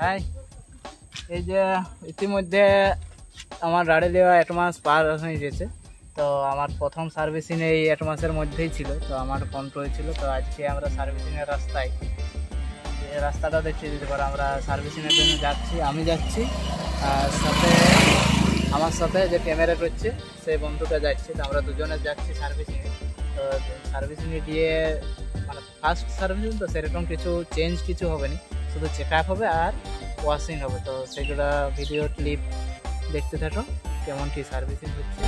High, এই যে ইতিমধ্যে আমার গাড়ি দেওয়া 1 মাস পার হয়ে গেছে। তো আমার প্রথম সার্ভিসিং এই 1 মাসের মধ্যেই ছিল, তো আমার ফোন রয়েছিল। তো আজকে আমরা সার্ভিসিংয়ের রাস্তায়, যে রাস্তাটা দেখতে দিতে পারো, আমরা সার্ভিসিংয়ের জন্য যাচ্ছি। আমি যাচ্ছি, আর সাথে আমার সাথে যে ক্যামেরা করছে সেই বন্ধুটা যাচ্ছে। তো আমরা দুজনে যাচ্ছি সার্ভিসিংয়ে। তো সার্ভিসিংয়ে গিয়ে মানে ফার্স্ট সার্ভিসিং, তো সেরকম কিছু হবে না, শুধু চেক আপ হবে আর ওয়াশিং হবে। তো সেগুলো ভিডিও ক্লিপ দেখতে থাকো কেমন কি সার্ভিসিং হচ্ছে।